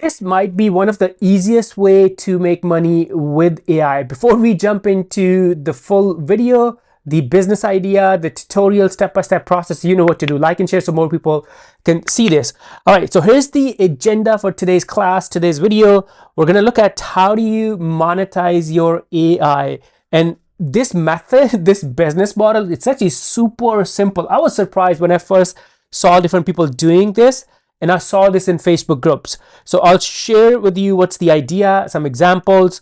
this might be one of the easiest way to make money with AI. Before we jump into the full video, the business idea, the tutorial, step-by-step process, you know what to do. Like and share so more people can see this. All right, so here's the agenda for today's class, today's video. We're gonna look at how do you monetize your AI. And this method, this business model, it's actually super simple. I was surprised when I first saw different people doing this, and I saw this in Facebook groups. So I'll share with you what's the idea, some examples,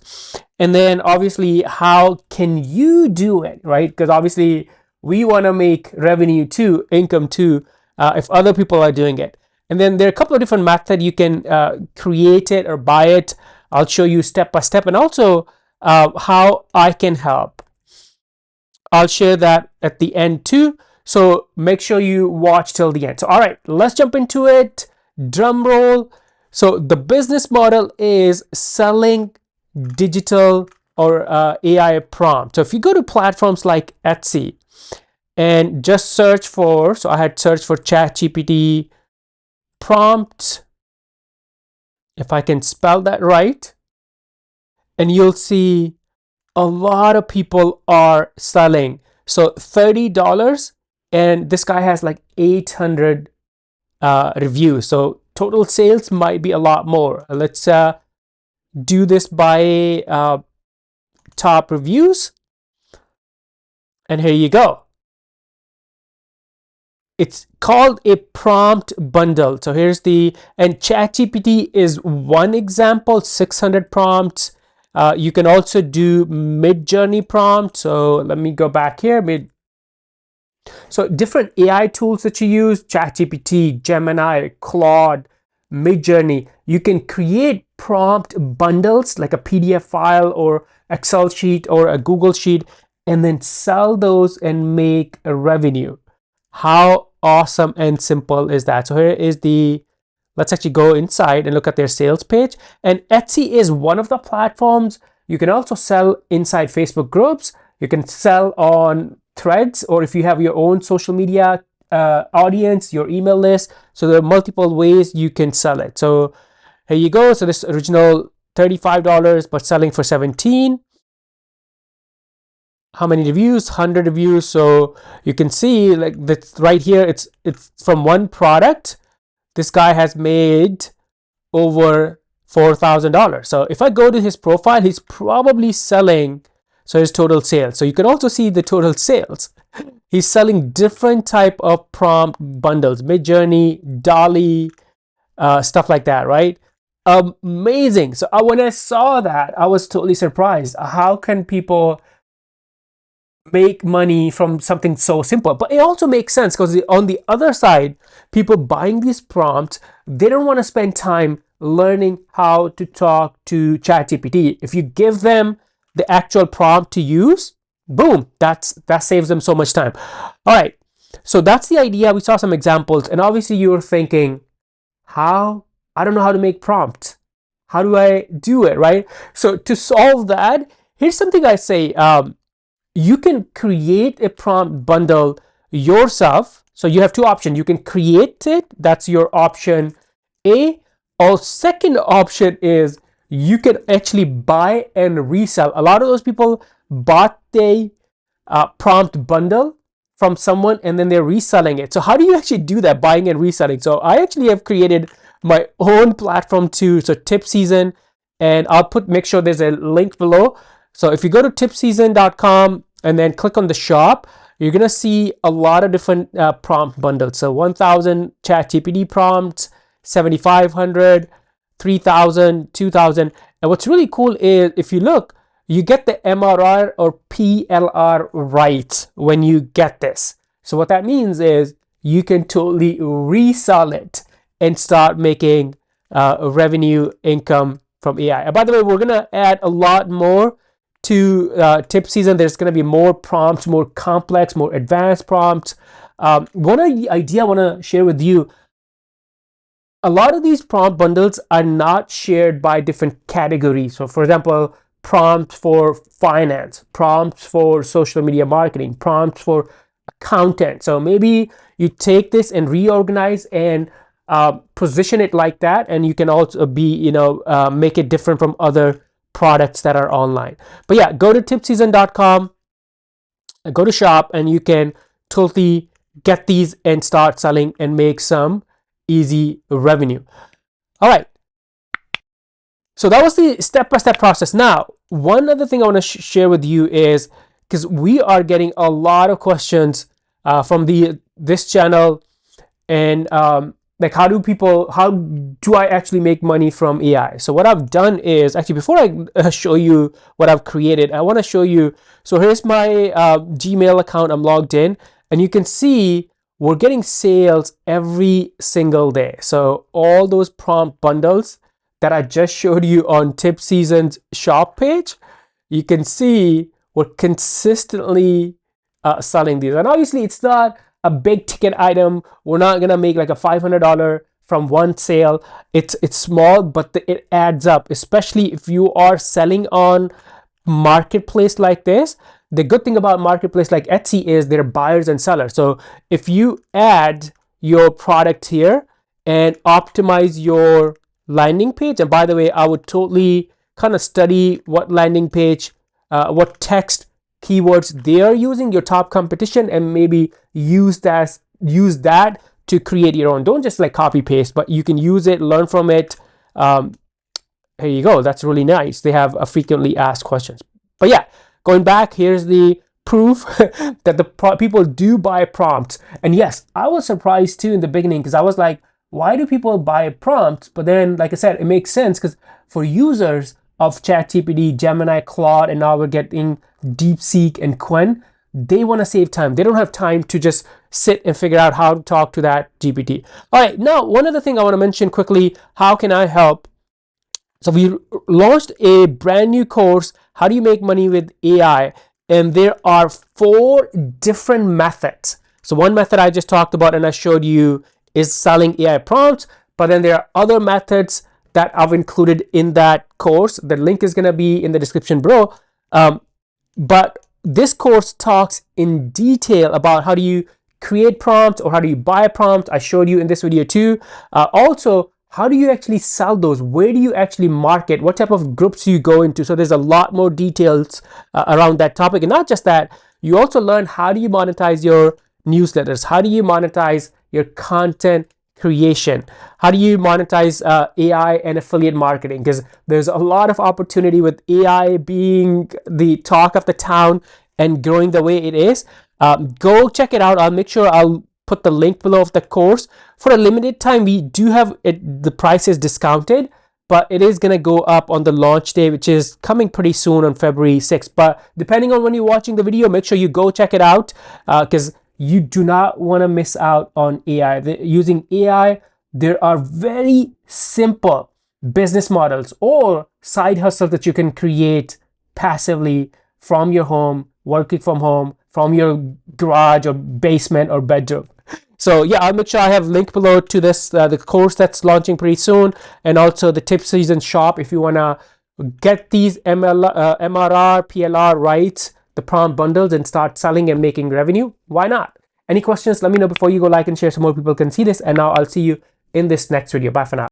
and then obviously how can you do it, right? Because obviously we want to make revenue too, income too, if other people are doing it. And then there are a couple of different methods. You can create it or buy it. I'll show you step by step, and also how I can help. I'll share that at the end too. So make sure you watch till the end. So all right, let's jump into it. Drum roll. So the business model is selling digital or AI prompt. So if you go to platforms like Etsy and just search for, so I had searched for ChatGPT prompt, if I can spell that right, and you'll see a lot of people are selling. So $30, and this guy has like 800 reviews. So total sales might be a lot more. Let's do this by top reviews, and here you go. It's called a prompt bundle. So here's the, and ChatGPT is one example, 600 prompts. You can also do mid-journey prompt. So let me go back here. So different AI tools that you use, ChatGPT, Gemini, Claude, Midjourney, you can create prompt bundles like a PDF file or Excel sheet or a Google sheet, and then sell those and make a revenue. How awesome and simple is that? So here is the, let's actually go inside and look at their sales page. And Etsy is one of the platforms. You can also sell inside Facebook groups. You can sell on threads, or if you have your own social media audience, your email list. So there are multiple ways you can sell it. So here you go. So this original $35, but selling for 17. How many reviews? 100 reviews. So you can see like that's right here. It's from one product. This guy has made over $4,000. So if I go to his profile, he's probably selling. So his total sales. So you can also see the total sales. He's selling different type of prompt bundles, Midjourney, Dolly, stuff like that, right? Amazing. So when I saw that, I was totally surprised. How can people make money from something so simple? But it also makes sense because on the other side, people buying these prompts, they don't want to spend time learning how to talk to ChatGPT. If you give them the actual prompt to use, boom, that saves them so much time. All right, so that's the idea. We saw some examples, and obviously you're thinking, how? I don't know how to make prompt. How do I do it, right? So to solve that, here's something I say. You can create a prompt bundle yourself. So you have two options. You can create it. That's your option A. Or second option is you can actually buy and resell. A lot of those people bought the prompt bundle from someone and then they're reselling it. So how do you actually do that, buying and reselling? So I actually have created my own platform too. So Tip Season, and I'll make sure there's a link below. So if you go to tipseason.com and then click on the shop, you're gonna see a lot of different prompt bundles. So 1,000 ChatGPT prompts, 7,500, 3,000, 2,000. And what's really cool is if you look, you get the MRR or PLR right when you get this. So what that means is you can totally resell it and start making revenue income from AI. And by the way, we're gonna add a lot more to Tip Season. There's gonna be more prompts, more complex, more advanced prompts. One idea I wanna share with you, a lot of these prompt bundles are not shared by different categories. So for example, prompts for finance, prompts for social media marketing, prompts for accountant. So maybe you take this and reorganize and position it like that, and you can also be, make it different from other products that are online. But yeah, go to tipseason.com, go to shop, and you can totally get these and start selling and make some easy revenue. All right. So that was the step-by-step process. Now, one other thing I want to share with you is, because we are getting a lot of questions from this channel, and like how do I actually make money from AI? So what I've done is, actually, before I show you what I've created, I want to show you. So here's my Gmail account. I'm logged in, and you can see we're getting sales every single day. So all those prompt bundles that I just showed you on Tip Season's shop page, you can see we're consistently selling these. And obviously it's not a big ticket item. We're not gonna make like a $500 from one sale. It's small, but it adds up, especially if you are selling on marketplace like this. The good thing about marketplace like Etsy is they're buyers and sellers. So if you add your product here and optimize your landing page, and by the way, I would totally kind of study what landing page, what text keywords they are using, your top competition, and maybe use that to create your own. Don't just like copy paste, but you can use it, learn from it. Here you go. That's really nice. They have a frequently asked questions. But yeah, going back, here's the proof that the people do buy prompts. And yes, I was surprised too in the beginning, because I was like, why do people buy prompts? But then, like I said, it makes sense, because for users of ChatGPT, Gemini, Claude, and now we're getting DeepSeek and Qwen, they want to save time. They don't have time to just sit and figure out how to talk to that GPT. All right, now one other thing I want to mention quickly, how can I help? So we launched a brand new course, how do you make money with AI? And there are 4 different methods. So one method I just talked about and I showed you is selling AI prompts, but then there are other methods that I've included in that course. The link is going to be in the description below. But this course talks in detail about how do you create prompts or how do you buy a prompt. I showed you in this video too. Also, how do you actually sell those? Where do you actually market? What type of groups do you go into? So there's a lot more details around that topic. And not just that, you also learn how do you monetize your newsletters? How do you monetize your content creation? How do you monetize AI and affiliate marketing? Because there's a lot of opportunity with AI being the talk of the town and growing the way it is. Go check it out. I'll make sure I'll put the link below of the course. For a limited time, we do have it, the price is discounted, but it is going to go up on the launch day, which is coming pretty soon on February 6th. But depending on when you're watching the video, make sure you go check it out, because you do not want to miss out on AI. Using AI, there are very simple business models or side hustles that you can create passively from your home, working from home, from your garage or basement or bedroom. So yeah, I'll make sure I have link below to this, the course that's launching pretty soon, and also the Tip Season shop if you want to get these MRR, PLR rights, the prompt bundles, and start selling and making revenue. Why not? Any questions? Let me know before you go like and share so more people can see this. And now I'll see you in this next video. Bye for now.